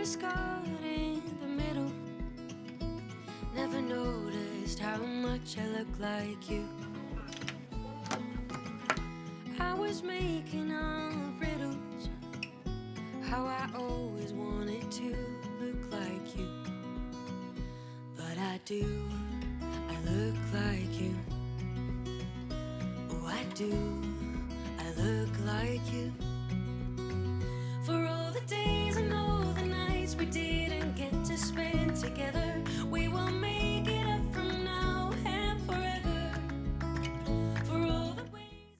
was caught in the middle. Never noticed how much I look like you. I was making all riddles, how I always wanted to look like you. But I do, I look like you. Oh, I do, I look like you. For all the days and all the nights we didn't get to spend together, we will make it up from now and forever. For all the ways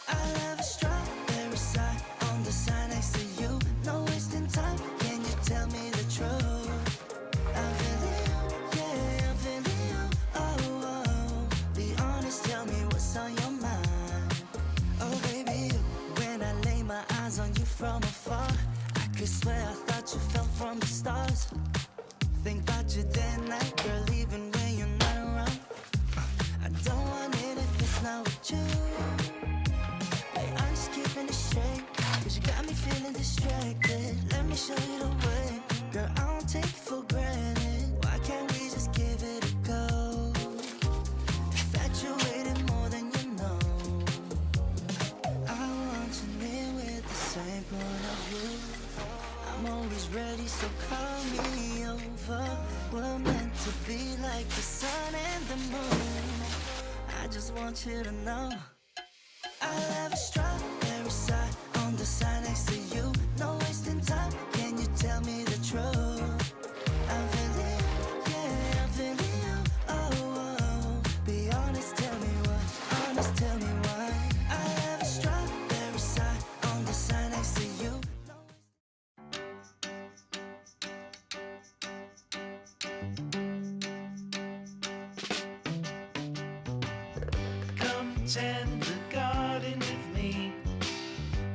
I love a strawberry side on the side next to you. No wasting time, can you tell me the truth? I'm feeling you, yeah, I'm feeling you. Oh, oh, be honest, tell me what's on your mind. Oh baby, you, when I lay my eyes on you from afar, I could swear I thought you fell from the stars. Think about you day and night, girl, even when you're not around. I don't want it if it's not with you. Hey, I'm just keeping it straight, cause you got me feeling distracted. Let me show you the way, girl, I don't take it for granted. Why can't we just give it a go? Infatuated more than you know. I want you near with the same point of view. I'm always ready, so call me over. We're meant to be like the sun and the moon. I just want you to know I love a strawberry side on the side next to you. No wasting time, can you tell me the truth? I'm feeling you, yeah, I'm feeling you. Oh, oh, be honest, tell me why. Honest, tell me why. I love a strawberry side on the side next to you. Come tend the garden with me.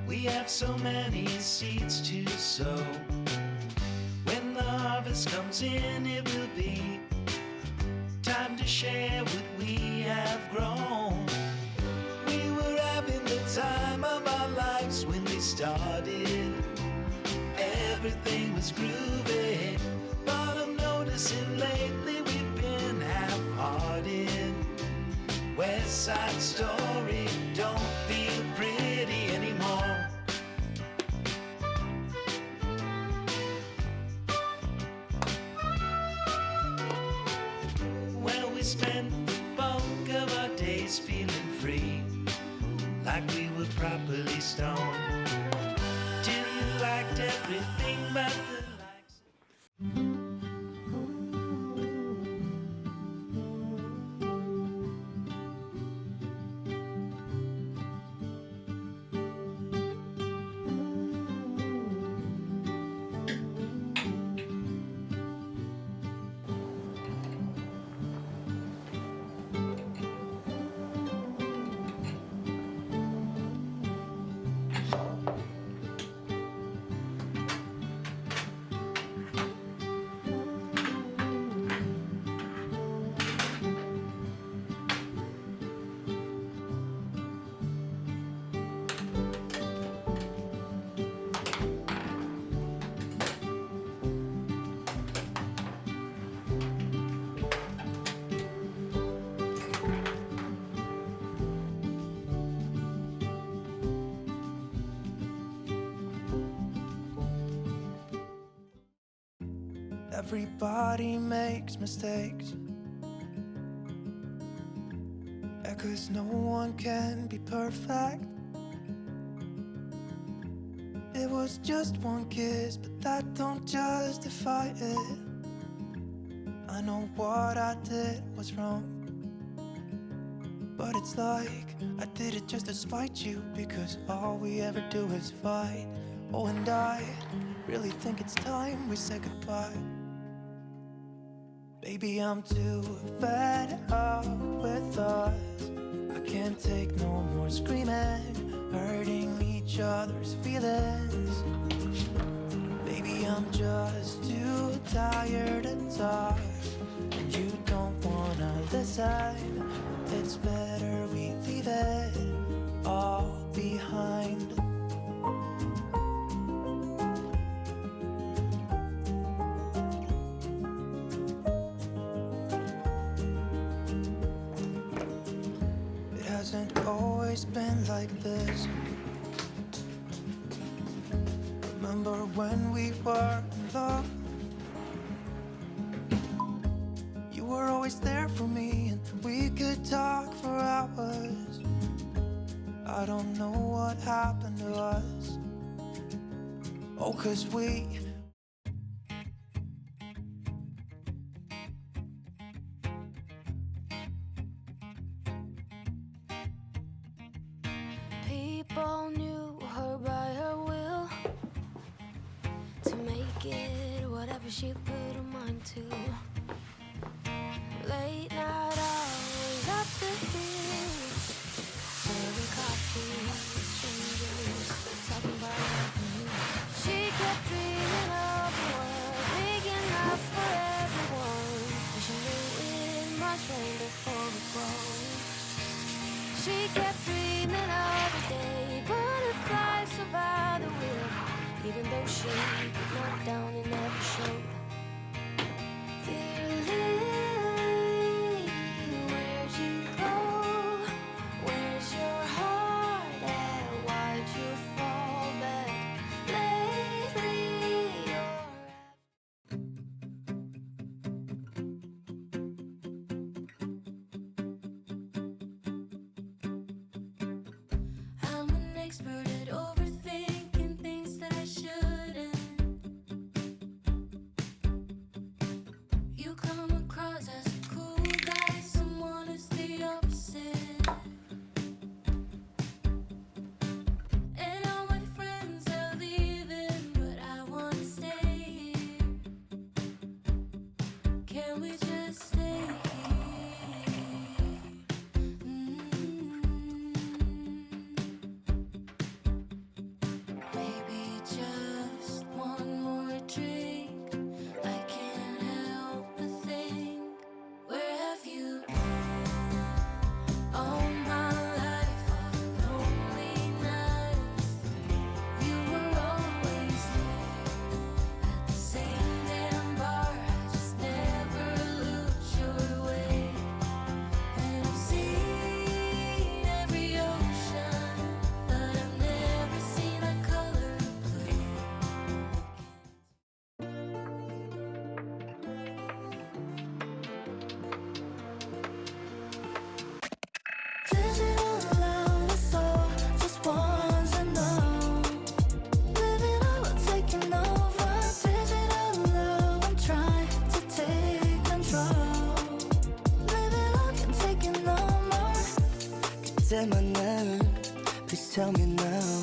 We have so many seeds to sow. When the harvest comes in, it will be time to share what we have grown. We were having the time of our lives when we started. Everything was groovy, but I'm noticing lately we've been half-hearted. West Side Story don't feel pretty anymore. Well, we spent the bulk of our days feeling free, like we were properly stoned, till you liked everything but the likes. Everybody makes mistakes. Yeah, 'cause no one can be perfect. It was just one kiss, but that don't justify it. I know what I did was wrong, but it's like I did it just to spite you, because all we ever do is fight. Oh, and I really think it's time we say goodbye. Baby, I'm too fed up with us. I can't take no more screaming, hurting each other's feelings. Baby, I'm just too tired to talk, and you don't wanna listen. It's better we leave it all behind. It hasn't always been like this. Remember when we were in love? You were always there for me, and we could talk for hours. I don't know what happened to us. Oh, 'cause we People knew her by her will, to make it whatever she put her mind to. Late night hours at the hills, serving coffee, strangers talking about nothing. She kept dreaming of a world big enough for everyone, and she knew it must rain before it grows. She kept dreaming of a day, butterflies survive the wheel, even though she knocked down and never showed. Dear Lily, where'd you go? Where's your heart at? Why'd you fall back lately? I'm an expert at overthinking things that I shouldn't. You come across as a cool guy, someone who's the opposite. And all my friends are leaving, but I wanna stay here. Can we just stay here? Maybe just one more drink. I can't help but think, where have you been? All my life, all the lonely nights. You were always there at the same damn bar. I just never looked your way. And I've seen every ocean, but I've never seen a color blue. Digital love is all just ones I know. Living all taking over. Digital love, I'm trying to take control. Living all can take it no more. 그때만은 please tell me now.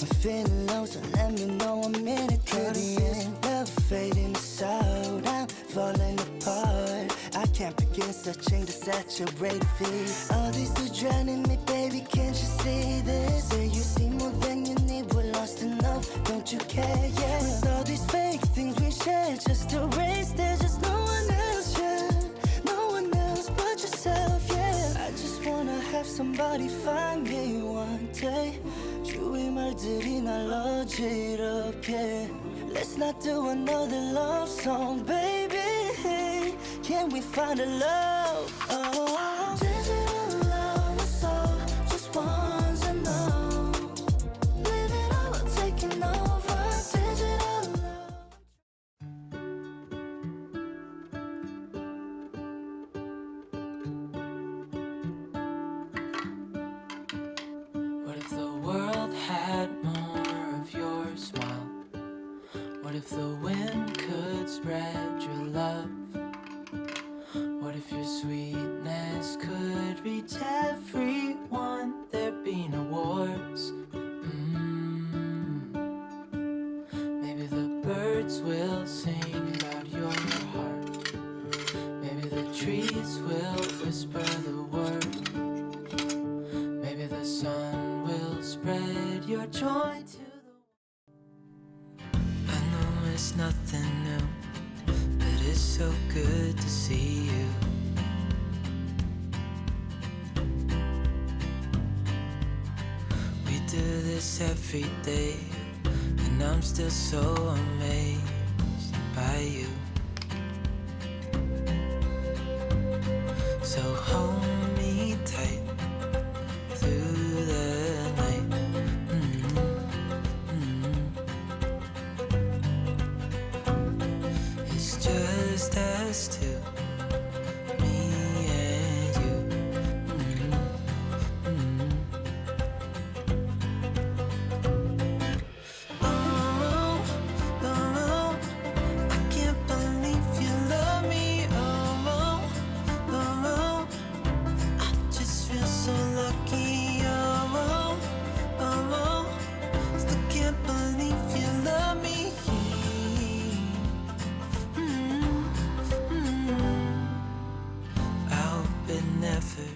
I'm feeling low, so let me know I'm in it to the end. Never fading this out, I'm falling apart. I can't begin searching the saturated feed. All these are drowning me, baby, can't you see this? Say you see more than you need, we're lost enough, don't you care? Yeah, with all these fake things we share, just erase, there's just no one else, yeah. No one else but yourself, yeah. I just wanna have somebody find me one day. 주위 말들이 날 어지럽게. Let's not do another love song, baby. Can we find a love? Oh. Digital love is all just ones I know. Living all taking over. Digital love. What if the wind could spread your love? What if your sweetness could reach everyone? There'd be no wars. Maybe the birds will sing about your heart. Maybe the trees will whisper the word. Maybe the sun will spread your joy to the world. I know it's nothing new, but it's so good to see you. We do this every day, and I'm still so amazed by you. So hold me tight through the night. It's just us two, me and you. Oh, oh, I can't believe you love me. Oh, oh, I just feel so lucky. Oh, oh, still can't believe you love me. I hope it never ends.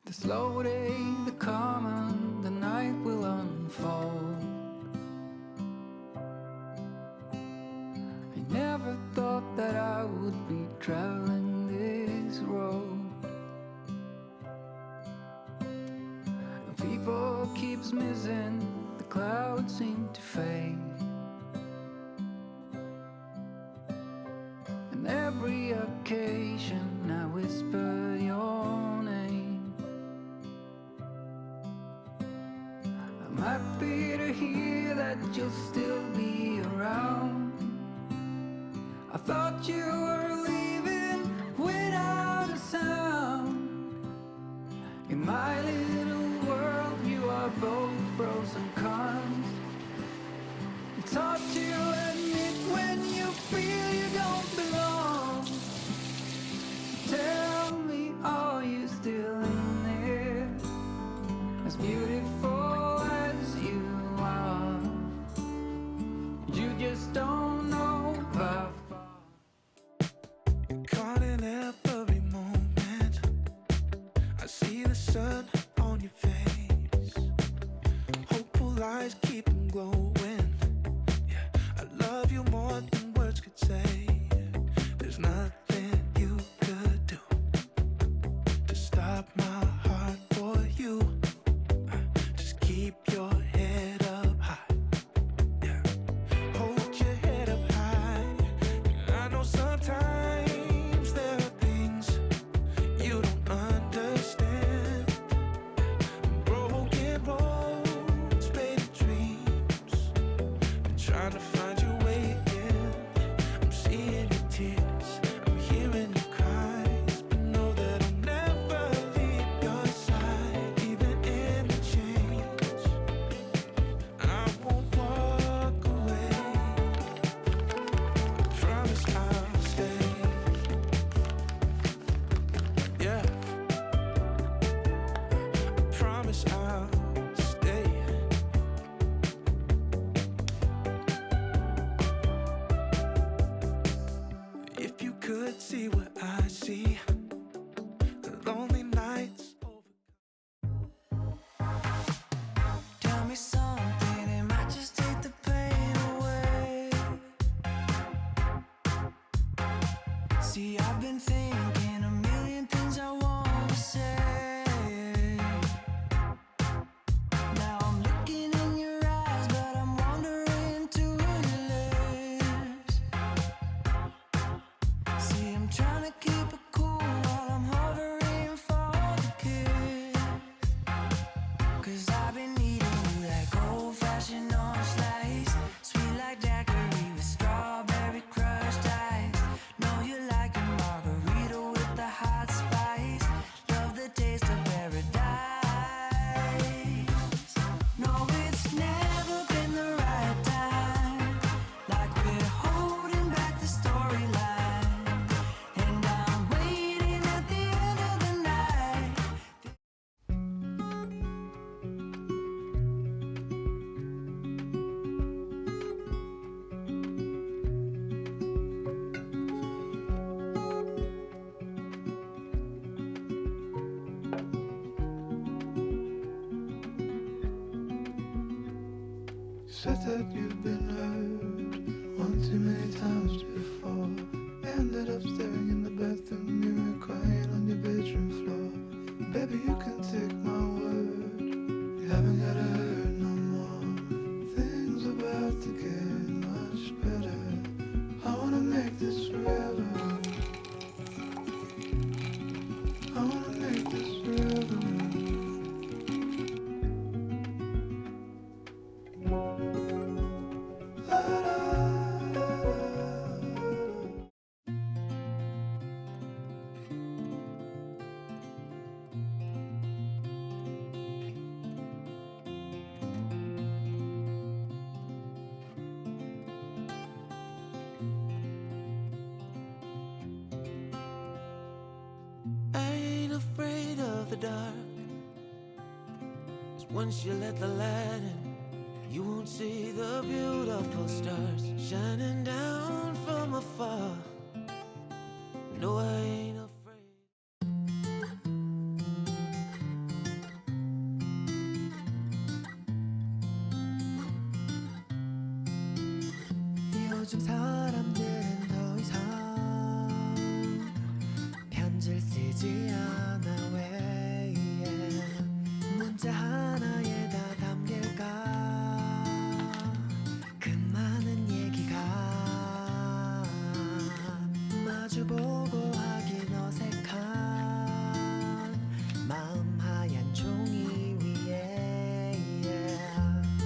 The slow day, the calm, and the night will unfold. I never thought that I would be traveling this road. People keeps missing, the clouds seem to fade. And every occasion I whisper your name. I'm happy to hear that you'll still be around. I thought you were leaving without a sound. In my little world, you are both pros and cons. It's hard to admit when you feel you don't belong. Tell me, are you still in there? As beautiful as you are, you just don't know how far. See, I've been thinking a million things I want to say. Now I'm looking in your eyes, but I'm wandering to your lips. See, I'm trying to keep it cool while I'm hovering for the kiss. 'Cause I've been eating you like old-fashioned orange slice, sweet like daiquiri with strawberry crushed ice. Know you like a margarita with the hot spice. Love the taste of paradise. No, it's never been the right time. Like we're holding back the storyline. And I'm waiting at the end of the night. Said that you've been hurt one too many times before. Ended up staring in the bathroom mirror, crying on your bedroom floor. Baby, you can take my word, you haven't gotta hurt no more. Things are about to get much better. I wanna make this forever. I wanna make this forever. I ain't afraid of the dark. 'Cause once you let the light in, you won't see the beautiful stars shining down from afar. No, I ain't afraid. 요즘 사람들은 더 이상 편지를 쓰지 않아. 왜 문자 하나에 다 담길까? 그 많은 얘기가 마주보고 하긴 어색한 마음 하얀 종이 위에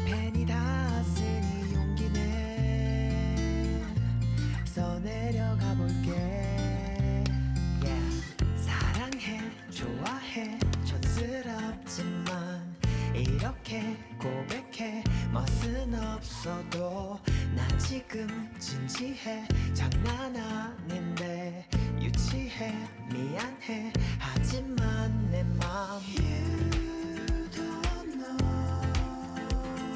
펜이 다 쓰니 용기 내 써내려가 볼게. 사랑해 좋아해 촌스럽지만 이렇게 고백해 멋은 없어도 나 지금 진지해. 장난 아닌데 유치해. 미안해 하지만 내 맘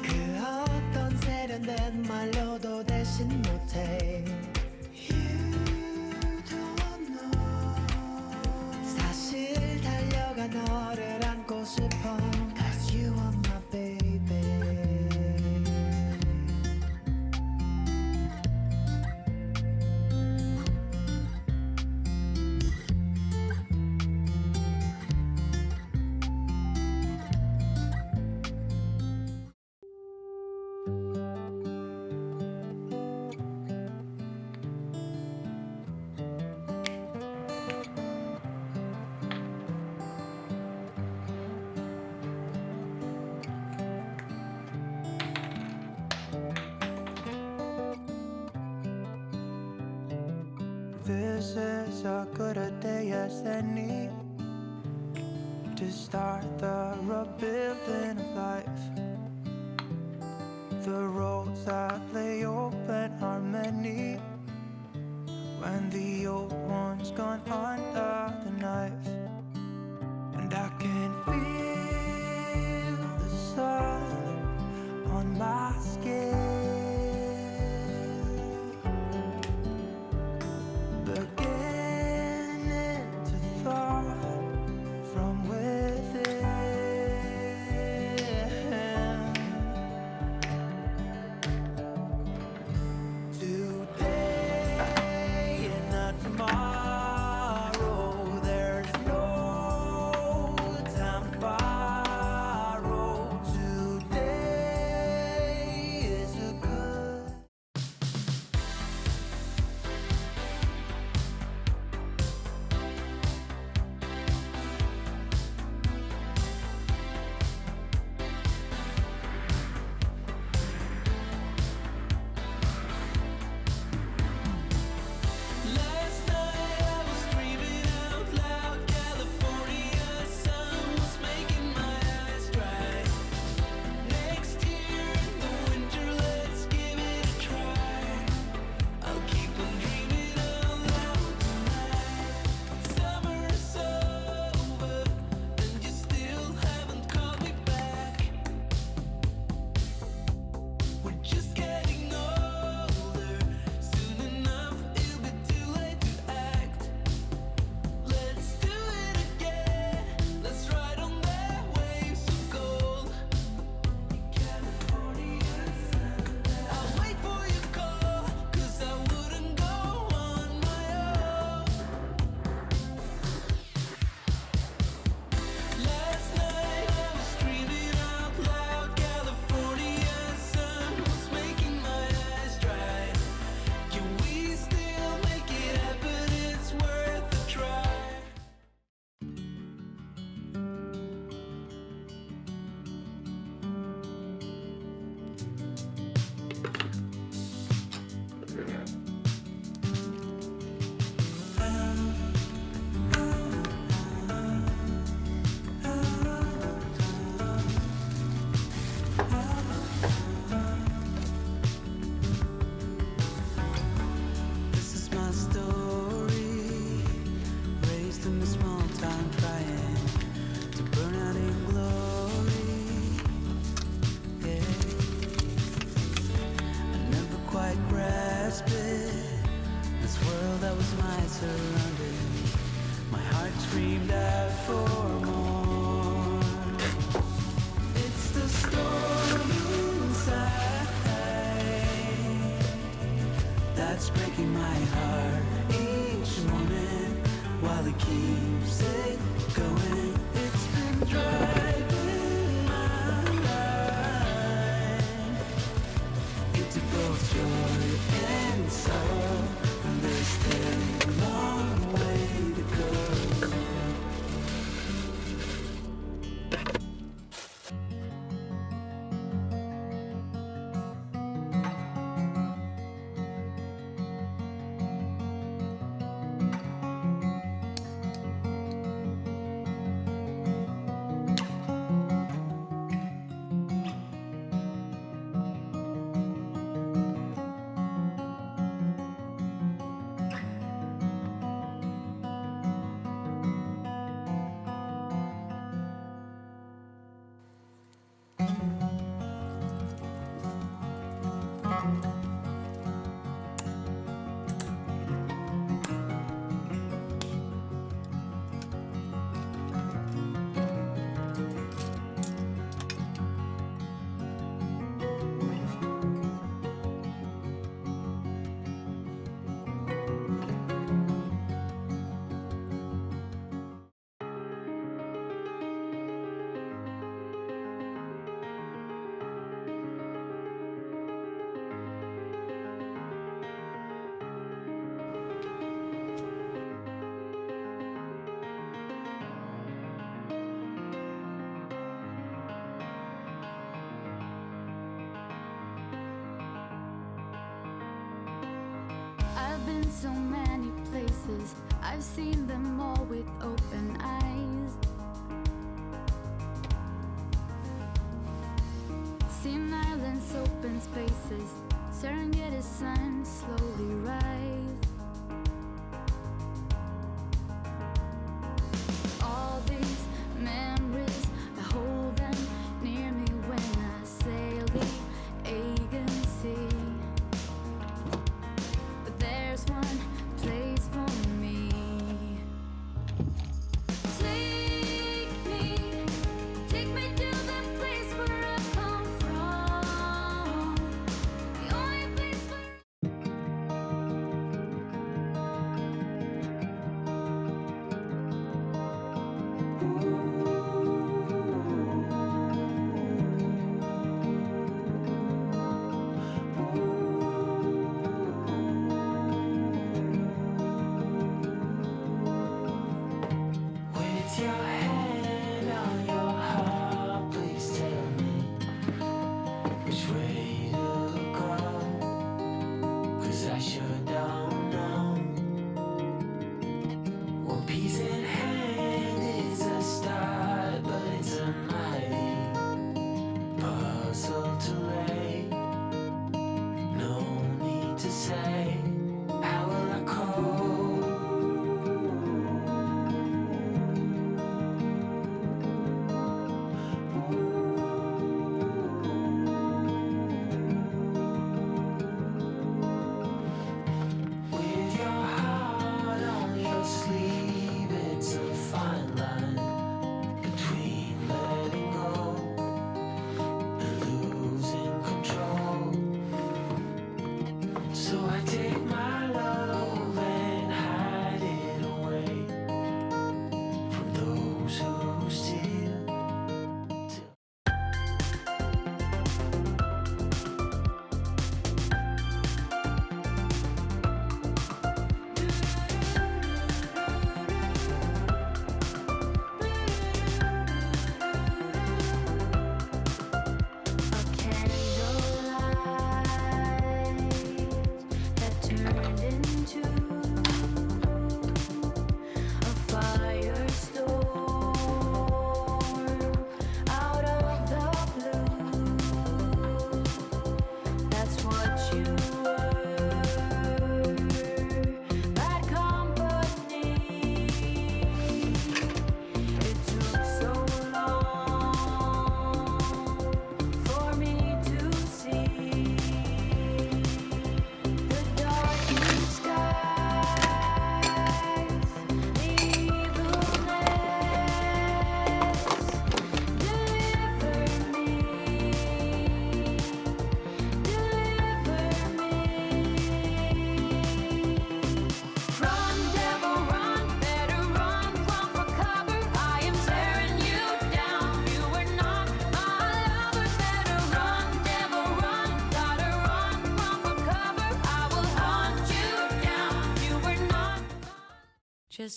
그 어떤 세련된 말로도 대신 못해. 사실 달려가 너를 안고 싶어. 'Cause you are my baby. This is as good a day as any to start the rebuilding of life. The roads that lay open are many when the old one's gone under the knife. And I can feel the sun on my skin, beginning to thaw from within. Today and not tomorrow. screamed out for more. It's the storm inside that's breaking my heart each morning while it keeps it going. It's been driving my life into both joy and sorrow, and there's still a long way to go. I've been so many places, I've seen them all with open eyes. Seen islands, open spaces, Serengeti sun slowly rise. All these memories, I hold them near me when I sail the Aegean Sea. But there's one place for me. Take me to the place where I come from. The only place where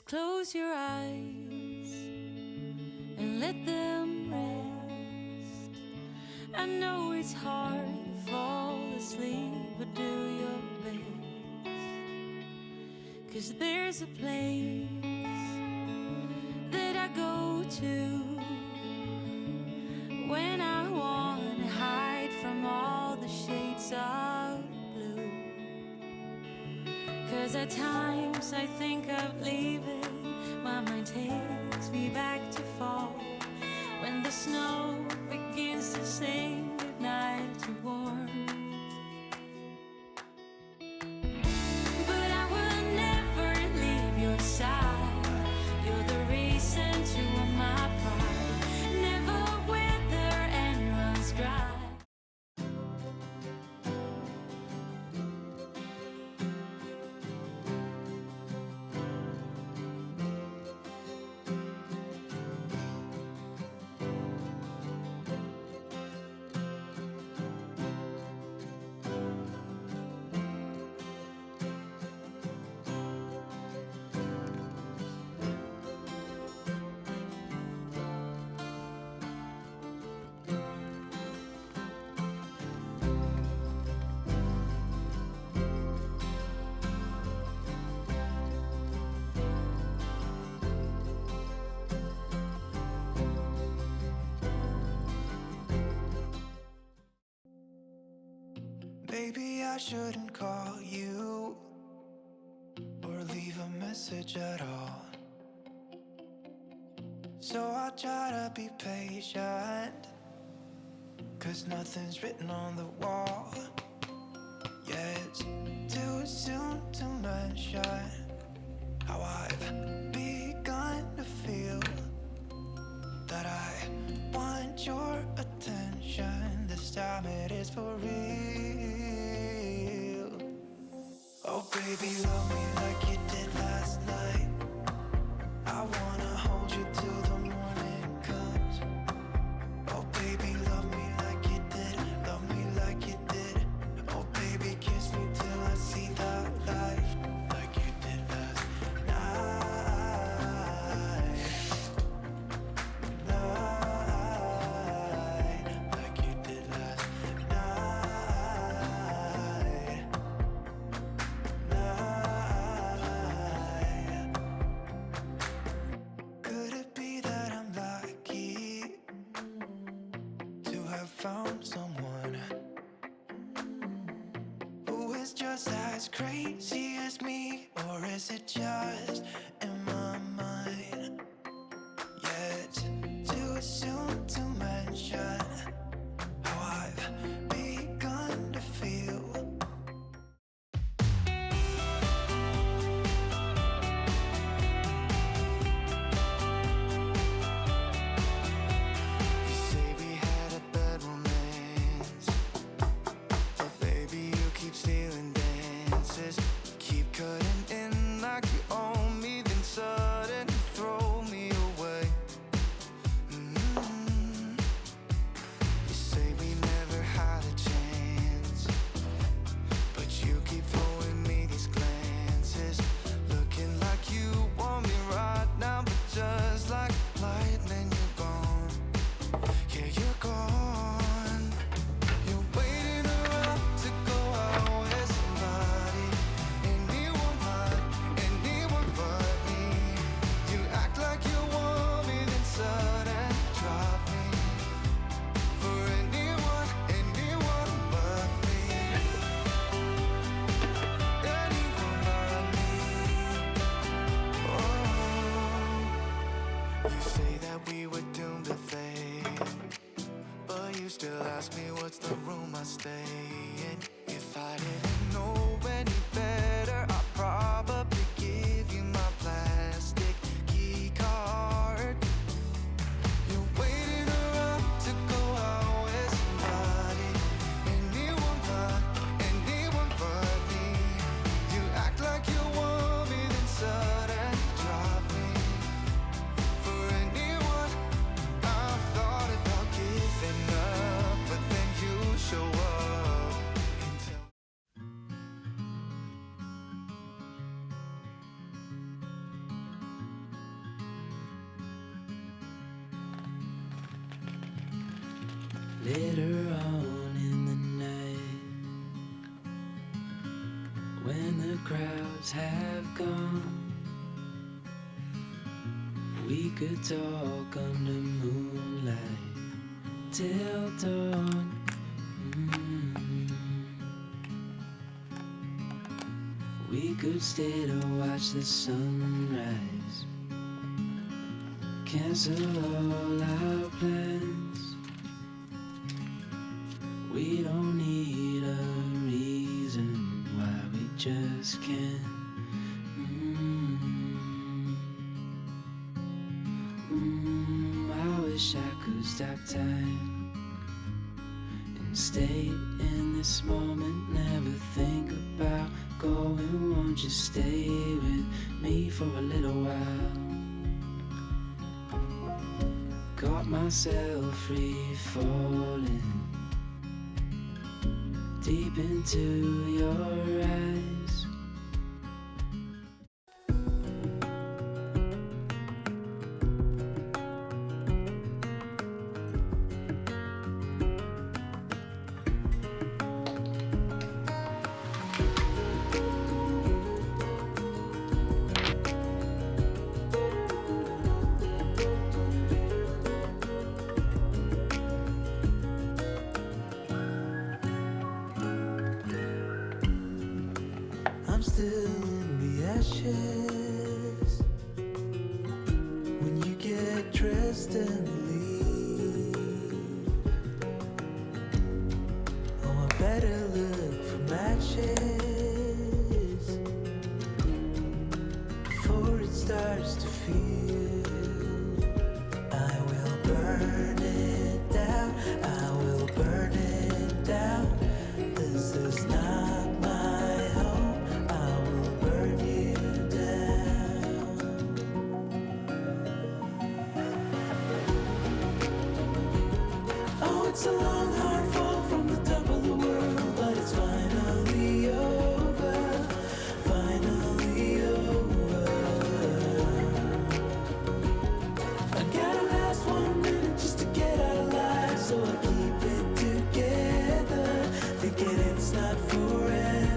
close your eyes and let them rest. I know it's hard to fall asleep, but do your best. 'Cause there's a place that I go to when I wanna hide from all the shades of blue. 'Cause at times I think of leaving, my mind takes me back to fall, when the snow begins to sing goodnight to warm. But I will never leave your side. You're the reason to all my pride never wither and runs dry. Maybe I shouldn't call you or leave a message at all. So I'll try to be patient, 'cause nothing's written on the wall. Yeah, it's too soon to mention how I've begun to feel that I want your attention. This time it is for real. Oh baby, love me like you did last night. I wanna hold you till the morning comes. Oh baby, love me like you did. Love me like you did. Oh baby, kiss me till I see the light, like you did last night. Like you did last night. Could it be that I'm lucky to have found someone who is just as crazy as me? Or is it just in my mind? Yeah, it's too soon to mention how I've begun to feel. You say we had a bad romance, but baby you keep stealing dances. Keep cutting in like you own me, then suddenly throw me away. You say we never had a chance, but you keep throwing me these glances, looking like you want me right now, but just like lightning you're gone. Yeah, you're gone. You're waiting around to go out with somebody. Anyone but me. You act like you want me, then suddenly drop me. For anyone but me. Anyone but me. Oh, you say that we were doomed to fail, but you still ask me what's the room I stay in. If I didn't know any better, I'd probably give you my plastic key card. You're waiting around to go out with somebody. Anyone but me. You act like you want me, then suddenly drop me. For anyone, I've thought about giving up, but then you show up and tell Later on in the night, when the crowds have gone, we could talk under moonlight till dawn. We could stay to watch the sunrise, cancel all our plans. We don't need a reason why we just can't. I wish I could stop time and stay in this moment, never think about going. Won't you stay with me for a little while? Got myself free falling deep into your eyes. I'm still in the ashes when you get dressed and leave. Oh, I better look for matches before it starts to feel. I will burn it down, I will burn it down. This is not my home, I will burn you down. Oh, it's a long, hard fall from the top of the world, but it's finally over, finally over. I gotta last 1 minute just to get out alive, so I keep it together, thinking it's not forever.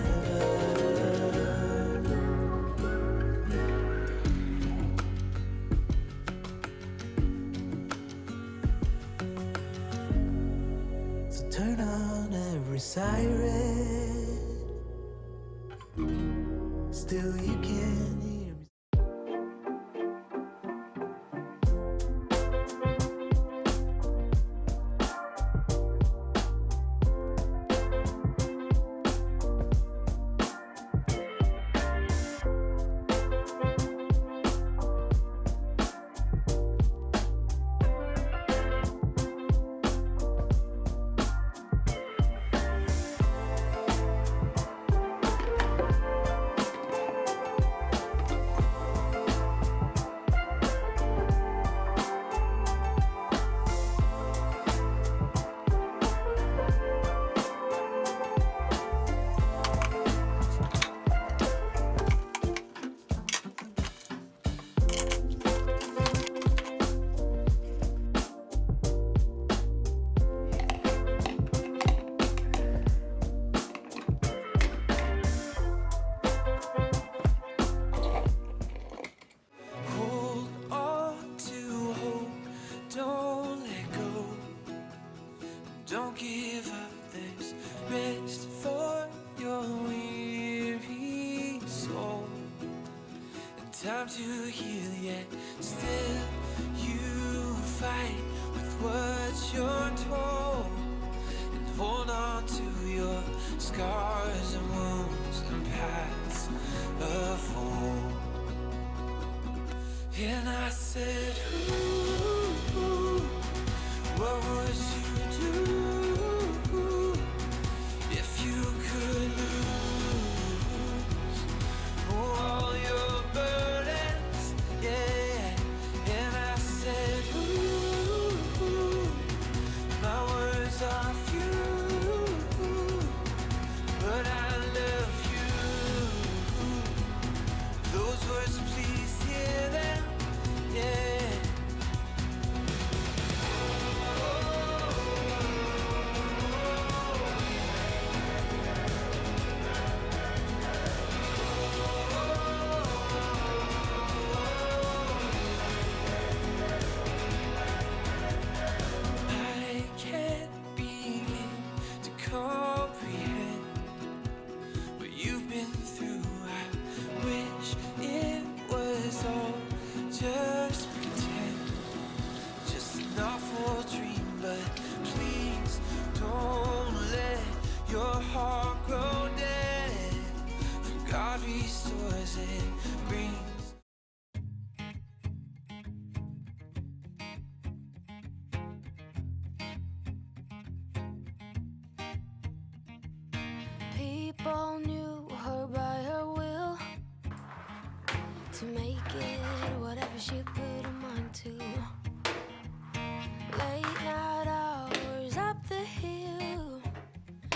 So turn on every siren, still you can hear me. Hold on to hope, don't let go, don't give up, there's rest for your weary soul, and time to heal, yet still you fight with what you're told, and hold on to your scars and wounds and paths of old. And I said, ooh, what would you do if you could lose all your burdens? Yeah. And I said, ooh, my words are few, but I love you. Those words, please hear them. Yeah. Oh, your heart grow dead. God restores it, brings. People knew her by her will to make it whatever she put her mind to. Late night hours up the hill,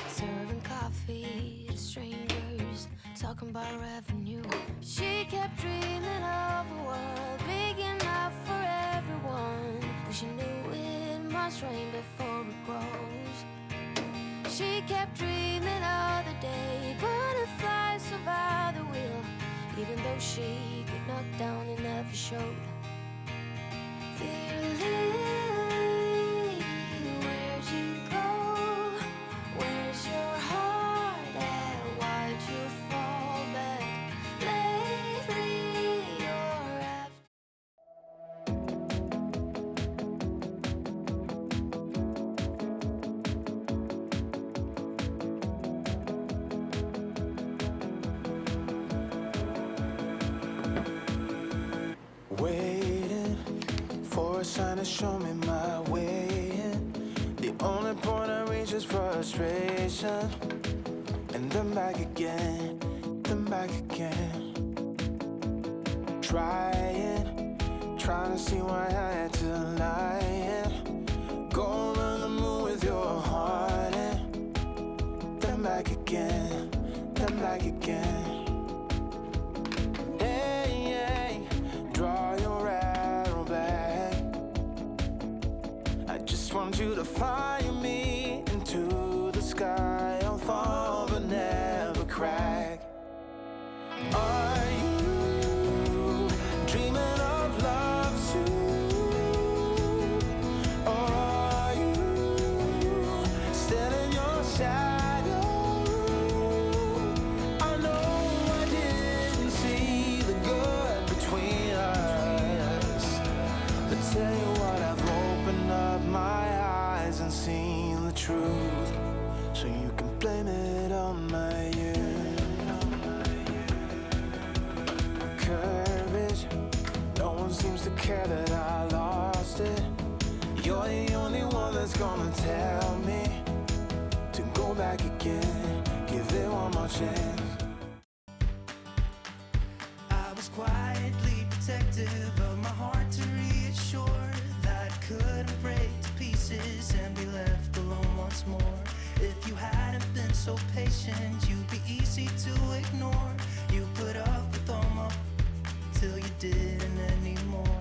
serving coffee to strangers, talking about revenue. She kept dreaming of a world big enough for everyone. She knew it must rain before it grows. She kept dreaming of the day butterflies survive the wheel, even though she got knocked down and never showed. Dear Lily, where'd you go? Where's your heart at? Why'd you fall back? Lately you're after. Waiting for a sign to show me my way in. The only point I reach is frustration. And then back again, then back again. Trying to see why I had to lie in. Go around the moon with your heart in. Then back again, then back again. Draw your arrow back. I just want you to fly me into the sky. I'll fall but never crack. Are you dreaming of love too? Or are you still in your shadow? I know I didn't see the good between us, but tell you what, I've opened up my eyes and seen the truth. So you can blame it on my youth. Courage, no one seems to care that I lost it. You're the only one that's gonna tell me to go back again, give it one more chance. I was quietly protective of my heart to reassure that I couldn't break to pieces and be left alone once more. If you hadn't been so patient, you'd be easy to ignore. You put up with all my till you didn't anymore.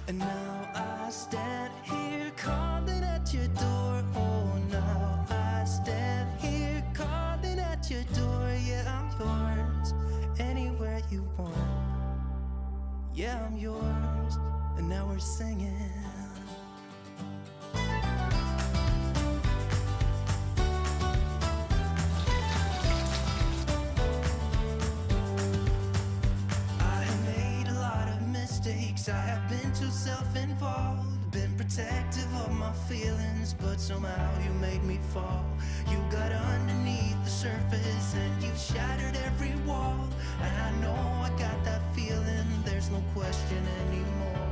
And now I stand here calling at your door. Oh, now I stand here calling at your door. Yeah, I'm yours, anywhere you want. Yeah, I'm yours, and now we're singing. I have made a lot of mistakes. I have been too self-involved, been protective of my feelings, but somehow you made me fall. You got underneath the surface and you shattered every wall. And I know I got that feeling, there's no question anymore.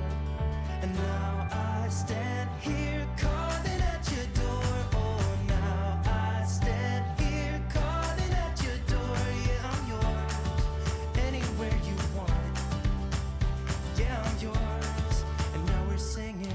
And now I stand here calling at your door. Oh, now I stand here calling at your door. Yeah, I'm yours, anywhere you want. Yeah, I'm yours, and now we're singing.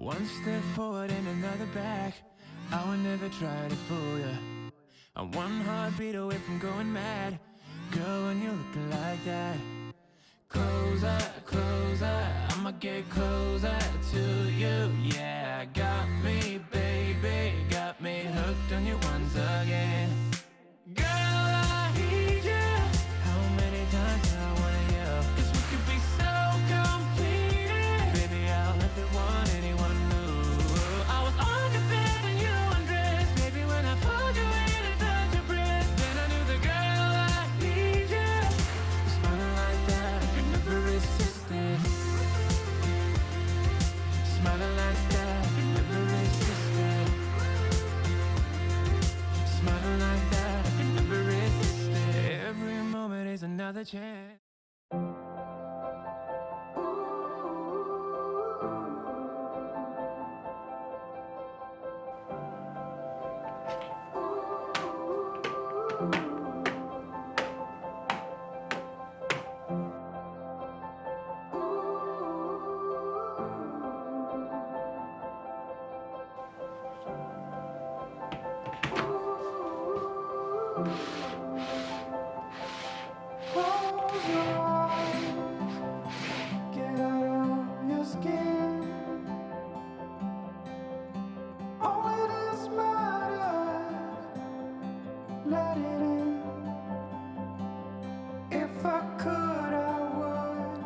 One step forward and another back. I would never try to fool ya. I'm one heartbeat away from going mad. Girl, when you're looking like that, closer, closer, I'ma get closer to you. Yeah, got me, baby, got me hooked on you once again. Girl, I need you. How many times do I wanna yell? 'Cause we could be so complete. Baby, I'll never want anyone new. I was on your bed and you undressed. Baby, when I pulled you in and felt your breath, then I knew the girl I need you. You're smiling like that, I could never resist it. Smiling like that, I could never resist it. Smiling like that, I could never resist it. Every moment is another chance. Close your eyes, get out of your skin. Only this matters, let it in. If I could, I would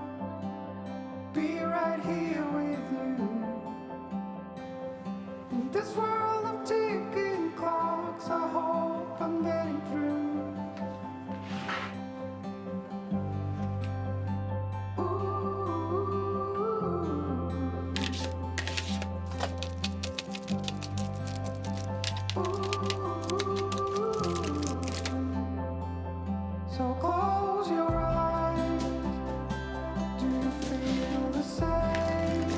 be right here with you. In this world of ticking clocks, I hope I'm getting through. So close your eyes. Do you feel the same?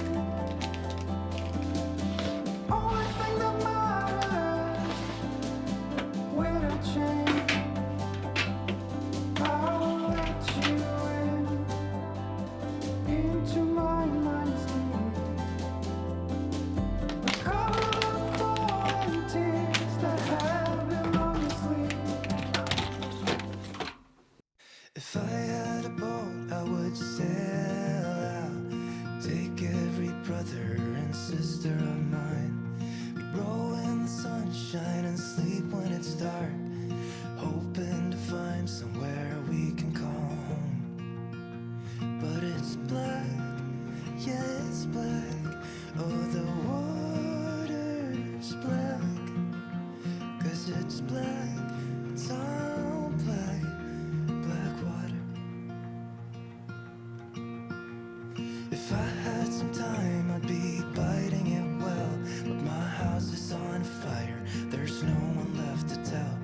Only thing that matters when I change. I will let you into my mind's deep. Cover the fallen tears that have been on your sleeve. If I had a boat, I would sail out. Take every brother and sister of mine. We'd roll in the sunshine and sleep when it's dark, hoping to find somewhere we can call home. But it's black, yeah, it's black. Oh, the water's black. 'Cause it's black, it's all black. Black water. If I had some time, I'd be biting it well. But my house is on fire, there's no one left to tell.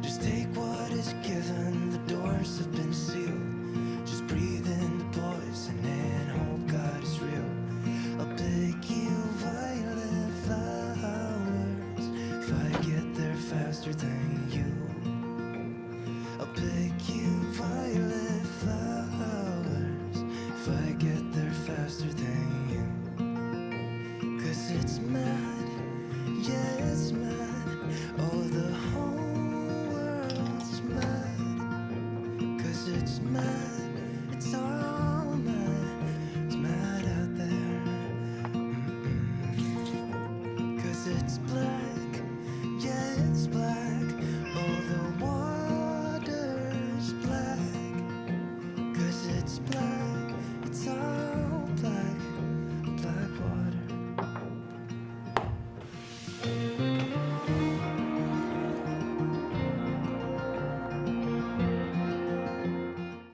Just take what is given, the doors have been sealed. Just breathe in the poison and hope God is real. I'll pick you violet flowers if I get there faster than you. I'll pick you violet flowers if I get there faster than you. 'Cause it's mad, yeah, it's mad. Oh, the whole world's mad. 'Cause it's mad, it's all mad. It's mad out there. 'Cause it's black.